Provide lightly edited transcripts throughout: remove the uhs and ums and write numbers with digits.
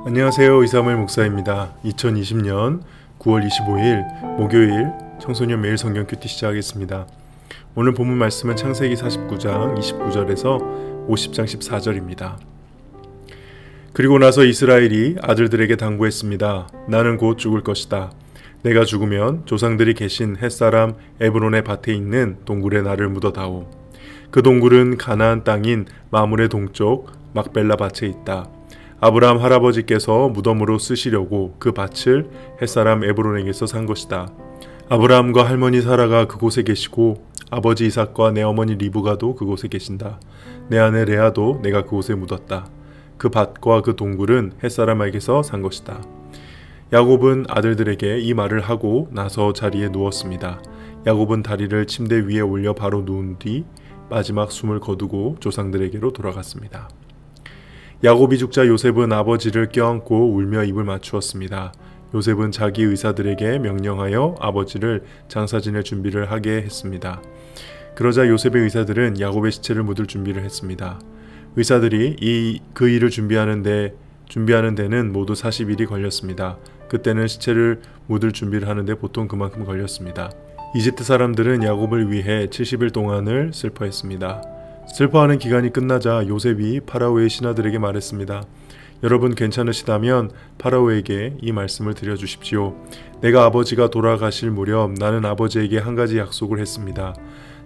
안녕하세요. 이사무엘 목사입니다. 2020년 9월 25일 목요일 청소년 매일 성경 큐티 시작하겠습니다. 오늘 본문 말씀은 창세기 49장 29절에서 50장 14절입니다. 그리고 나서 이스라엘이 아들들에게 당부했습니다. 나는 곧 죽을 것이다. 내가 죽으면 조상들이 계신 햇사람 에브론의 밭에 있는 동굴에 나를 묻어다오. 그 동굴은 가나안 땅인 마물의 동쪽 막벨라 밭에 있다. 아브라함 할아버지께서 무덤으로 쓰시려고 그 밭을 햇사람 에브론에게서 산 것이다. 아브라함과 할머니 사라가 그곳에 계시고 아버지 이삭과 내 어머니 리브가도 그곳에 계신다. 내 아내 레아도 내가 그곳에 묻었다. 그 밭과 그 동굴은 햇사람에게서 산 것이다. 야곱은 아들들에게 이 말을 하고 나서 자리에 누웠습니다. 야곱은 다리를 침대 위에 올려 바로 누운 뒤 마지막 숨을 거두고 조상들에게로 돌아갔습니다. 야곱이 죽자 요셉은 아버지를 껴안고 울며 입을 맞추었습니다. 요셉은 자기 의사들에게 명령하여 아버지를 장사 지낼 준비를 하게 했습니다. 그러자 요셉의 의사들은 야곱의 시체를 묻을 준비를 했습니다. 의사들이 그 일을 준비하는 데는 모두 40일이 걸렸습니다. 그때는 시체를 묻을 준비를 하는데 보통 그만큼 걸렸습니다. 이집트 사람들은 야곱을 위해 70일 동안을 슬퍼했습니다. 슬퍼하는 기간이 끝나자 요셉이 파라오의 신하들에게 말했습니다. 여러분 괜찮으시다면 파라오에게 이 말씀을 드려주십시오. 내가 아버지가 돌아가실 무렵 나는 아버지에게 한 가지 약속을 했습니다.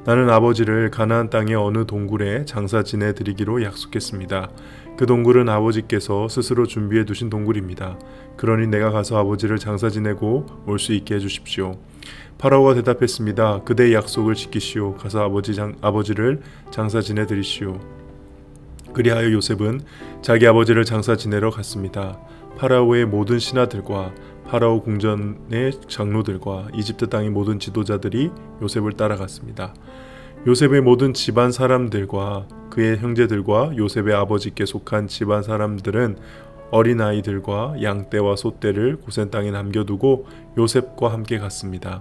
나는 아버지를 가나안 땅의 어느 동굴에 장사 지내 드리기로 약속했습니다. 그 동굴은 아버지께서 스스로 준비해 두신 동굴입니다. 그러니 내가 가서 아버지를 장사 지내고 올 수 있게 해주십시오. 파라오가 대답했습니다. 그대의 약속을 지키시오. 가서 아버지를 장사 지내 드리시오. 그리하여 요셉은 자기 아버지를 장사 지내러 갔습니다. 파라오의 모든 신하들과 파라오 궁전의 장로들과 이집트 땅의 모든 지도자들이 요셉을 따라갔습니다. 요셉의 모든 집안 사람들과 그의 형제들과 요셉의 아버지께 속한 집안 사람들은 어린아이들과 양떼와 소떼를 고센 땅에 남겨두고 요셉과 함께 갔습니다.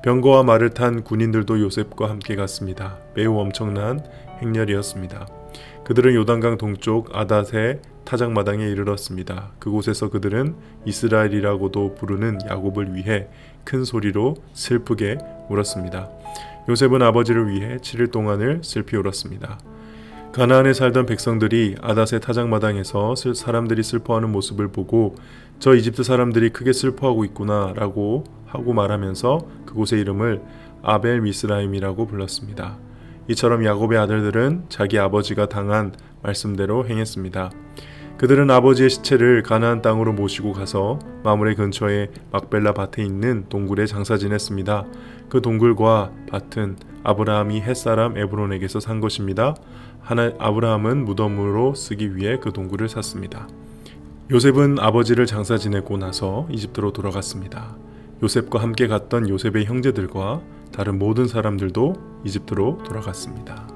병거와 말을 탄 군인들도 요셉과 함께 갔습니다. 매우 엄청난 행렬이었습니다. 그들은 요단강 동쪽 아닷의 타작마당에 이르렀습니다. 그곳에서 그들은 이스라엘이라고도 부르는 야곱을 위해 큰 소리로 슬프게 울었습니다. 요셉은 아버지를 위해 7일 동안을 슬피 울었습니다. 가나안에 살던 백성들이 아닷의 타작마당에서 사람들이 슬퍼하는 모습을 보고 저 이집트 사람들이 크게 슬퍼하고 있구나 라고 하고 말하면서 그곳의 이름을 아벨 미스라임이라고 불렀습니다. 이처럼 야곱의 아들들은 자기 아버지가 당한 말씀대로 행했습니다. 그들은 아버지의 시체를 가나안 땅으로 모시고 가서 마물의 근처에 막벨라 밭에 있는 동굴에 장사 지냈습니다. 그 동굴과 밭은 아브라함이 햇사람 에브론에게서 산 것입니다. 아브라함은 무덤으로 쓰기 위해 그 동굴을 샀습니다. 요셉은 아버지를 장사 지내고 나서 이집트로 돌아갔습니다. 요셉과 함께 갔던 요셉의 형제들과 다른 모든 사람들도 이집트로 돌아갔습니다.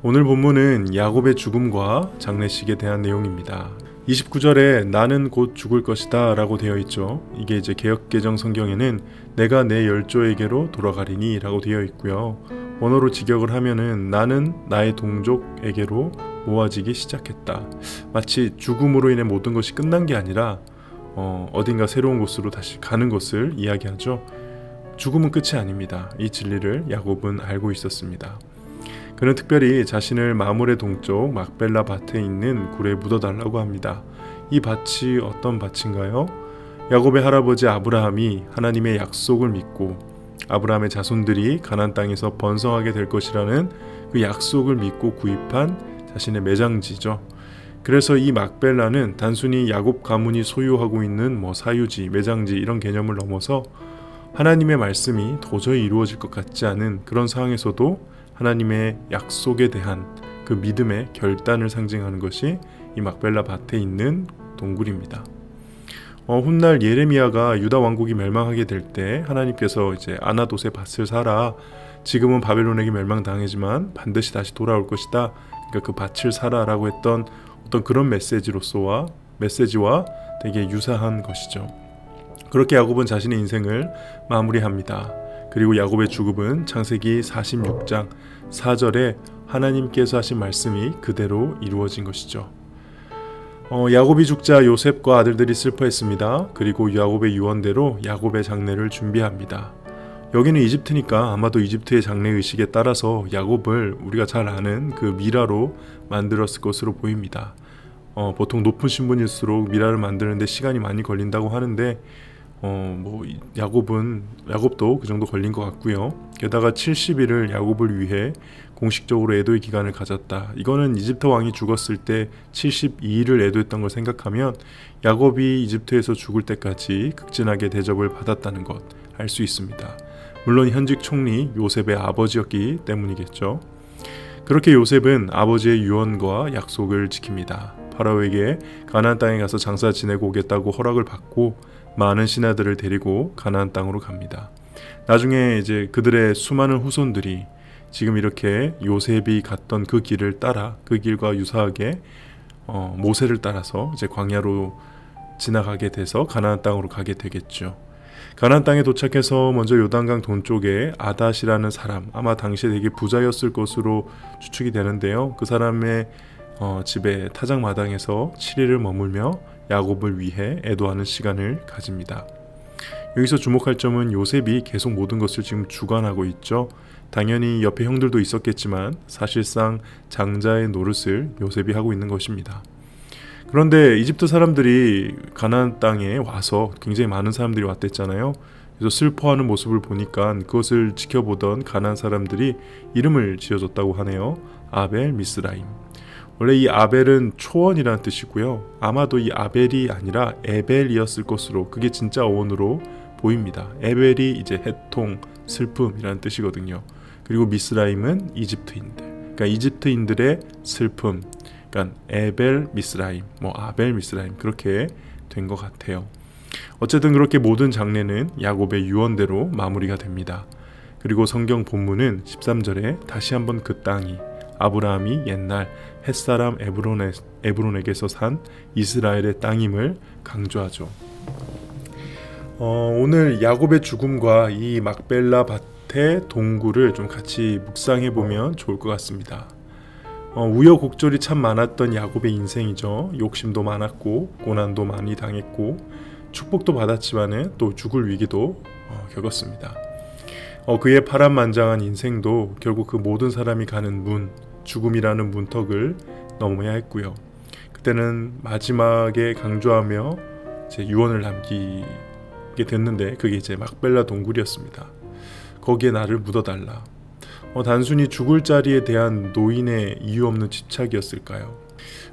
오늘 본문은 야곱의 죽음과 장례식에 대한 내용입니다. 29절에 나는 곧 죽을 것이다 라고 되어 있죠. 이게 이제 개역개정 성경에는 내가 내 열조에게로 돌아가리니 라고 되어 있고요. 원어로 직역을 하면은 나는 나의 동족에게로 모아지기 시작했다. 마치 죽음으로 인해 모든 것이 끝난 게 아니라 어딘가 새로운 곳으로 다시 가는 것을 이야기하죠. 죽음은 끝이 아닙니다. 이 진리를 야곱은 알고 있었습니다. 그는 특별히 자신을 마물의 동쪽 막벨라 밭에 있는 굴에 묻어달라고 합니다. 이 밭이 어떤 밭인가요? 야곱의 할아버지 아브라함이 하나님의 약속을 믿고 아브라함의 자손들이 가나안 땅에서 번성하게 될 것이라는 그 약속을 믿고 구입한 자신의 매장지죠. 그래서 이 막벨라는 단순히 야곱 가문이 소유하고 있는 사유지, 매장지 이런 개념을 넘어서 하나님의 말씀이 도저히 이루어질 것 같지 않은 그런 상황에서도 하나님의 약속에 대한 그 믿음의 결단을 상징하는 것이 이 막벨라 밭에 있는 동굴입니다. 훗날 예레미야가 유다 왕국이 멸망하게 될 때 하나님께서 이제 아나돗의 밭을 사라. 지금은 바벨론에게 멸망당하지만 반드시 다시 돌아올 것이다. 그러니까 그 밭을 사라라고 했던 어떤 그런 메시지와 되게 유사한 것이죠. 그렇게 야곱은 자신의 인생을 마무리합니다. 그리고 야곱의 죽음은 창세기 46장 4절에 하나님께서 하신 말씀이 그대로 이루어진 것이죠. 야곱이 죽자 요셉과 아들들이 슬퍼했습니다. 그리고 야곱의 유언대로 야곱의 장례를 준비합니다. 여기는 이집트니까 아마도 이집트의 장례 의식에 따라서 야곱을 우리가 잘 아는 그 미라로 만들었을 것으로 보입니다. 보통 높은 신분일수록 미라를 만드는데 시간이 많이 걸린다고 하는데 야곱도 그 정도 걸린 것 같고요. 게다가 70일을 야곱을 위해 공식적으로 애도의 기간을 가졌다. 이거는 이집트 왕이 죽었을 때 72일을 애도했던 걸 생각하면 야곱이 이집트에서 죽을 때까지 극진하게 대접을 받았다는 것 알 수 있습니다. 물론 현직 총리 요셉의 아버지였기 때문이겠죠. 그렇게 요셉은 아버지의 유언과 약속을 지킵니다. 파라오에게 가나안 땅에 가서 장사 지내고 오겠다고 허락을 받고 많은 신하들을 데리고 가나안 땅으로 갑니다. 나중에 이제 그들의 수많은 후손들이 지금 이렇게 요셉이 갔던 그 길을 따라 그 길과 유사하게 모세를 따라서 이제 광야로 지나가게 돼서 가나안 땅으로 가게 되겠죠. 가나안 땅에 도착해서 먼저 요단강 동쪽에 아닷이라는 사람, 아마 당시에 되게 부자였을 것으로 추측이 되는데요. 그 사람의 집에 타작마당에서 7일을 머물며 야곱을 위해 애도하는 시간을 가집니다. 여기서 주목할 점은 요셉이 계속 모든 것을 지금 주관하고 있죠. 당연히 옆에 형들도 있었겠지만 사실상 장자의 노릇을 요셉이 하고 있는 것입니다. 그런데 이집트 사람들이 가나안 땅에 와서 굉장히 많은 사람들이 왔댔잖아요. 그래서 슬퍼하는 모습을 보니까 그것을 지켜보던 가나안 사람들이 이름을 지어줬다고 하네요. 아벨 미스라임. 원래 이 아벨은 초원이라는 뜻이고요. 아마도 이 아벨이 아니라 에벨이었을 것으로, 그게 진짜 어원으로 보입니다. 에벨이 이제 해통, 슬픔이라는 뜻이거든요. 그리고 미스라임은 이집트인들, 그러니까 이집트인들의 슬픔, 그러니까 에벨 미스라임, 아벨 미스라임, 그렇게 된 것 같아요. 어쨌든 그렇게 모든 장례는 야곱의 유언대로 마무리가 됩니다. 그리고 성경 본문은 13절에 다시 한번 그 땅이 아브라함이 옛날 햇사람 에브론에게서 산 이스라엘의 땅임을 강조하죠. 오늘 야곱의 죽음과 이 막벨라 밭의 동굴을 좀 같이 묵상해 보면 좋을 것 같습니다. 우여곡절이 참 많았던 야곱의 인생이죠. 욕심도 많았고 고난도 많이 당했고 축복도 받았지만은 또 죽을 위기도 겪었습니다. 그의 파란만장한 인생도 결국 그 모든 사람이 가는 문, 죽음이라는 문턱을 넘어야 했고요. 그때는 마지막에 강조하며 제 유언을 남기게 됐는데 그게 이제 막벨라 동굴이었습니다. 거기에 나를 묻어달라. 단순히 죽을 자리에 대한 노인의 이유 없는 집착이었을까요?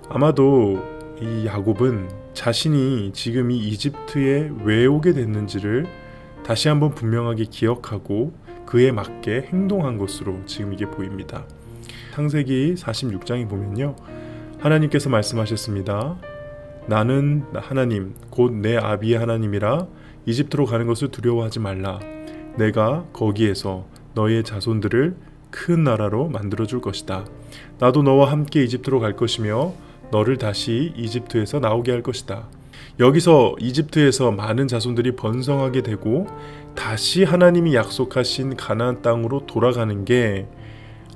아마도 이 야곱은 자신이 지금 이 이집트에 왜 오게 됐는지를 다시 한번 분명하게 기억하고 그에 맞게 행동한 것으로 지금 이게 보입니다. 창세기 46장에 보면요, 하나님께서 말씀하셨습니다. 나는 하나님 곧 내 아비의 하나님이라 이집트로 가는 것을 두려워하지 말라. 내가 거기에서 너의 자손들을 큰 나라로 만들어줄 것이다. 나도 너와 함께 이집트로 갈 것이며 너를 다시 이집트에서 나오게 할 것이다. 여기서 이집트에서 많은 자손들이 번성하게 되고 다시 하나님이 약속하신 가나안 땅으로 돌아가는 게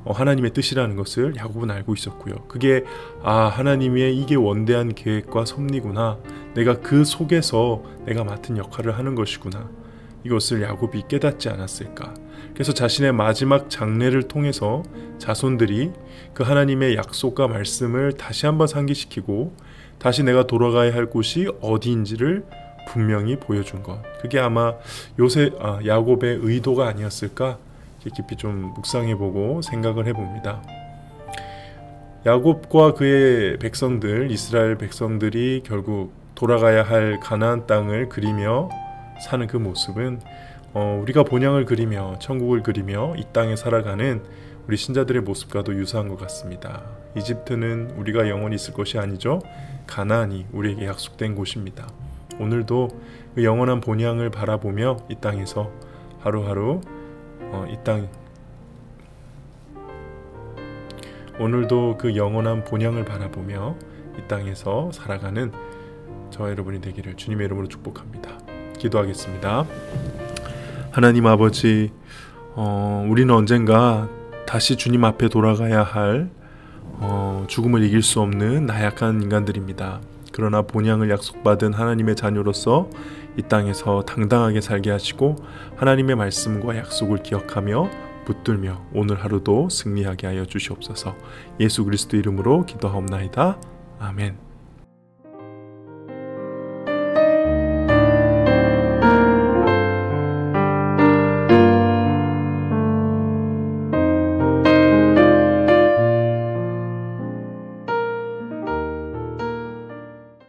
하나님의 뜻이라는 것을 야곱은 알고 있었고요. 그게 하나님의 이게 원대한 계획과 섭리구나. 내가 그 속에서 내가 맡은 역할을 하는 것이구나. 이것을 야곱이 깨닫지 않았을까. 그래서 자신의 마지막 장례를 통해서 자손들이 그 하나님의 약속과 말씀을 다시 한번 상기시키고 다시 내가 돌아가야 할 곳이 어디인지를 분명히 보여준 것. 그게 아마 야곱의 의도가 아니었을까 깊이 좀 묵상해보고 생각을 해봅니다. 야곱과 그의 백성들, 이스라엘 백성들이 결국 돌아가야 할 가나안 땅을 그리며 사는 그 모습은 우리가 본향을 그리며 천국을 그리며 이 땅에 살아가는 우리 신자들의 모습과도 유사한 것 같습니다. 이집트는 우리가 영원히 있을 것이 아니죠. 가나안이 우리에게 약속된 곳입니다. 오늘도 그 영원한 본향을 바라보며 이 땅에서 하루하루 오늘도 그 영원한 본향을 바라보며 이 땅에서 살아가는 저와 여러분이 되기를 주님의 이름으로 축복합니다. 기도하겠습니다. 하나님 아버지, 우리는 언젠가 다시 주님 앞에 돌아가야 할 죽음을 이길 수 없는 나약한 인간들입니다. 그러나 본향을 약속받은 하나님의 자녀로서 이 땅에서 당당하게 살게 하시고 하나님의 말씀과 약속을 기억하며 붙들며 오늘 하루도 승리하게 하여 주시옵소서. 예수 그리스도 이름으로 기도하옵나이다. 아멘.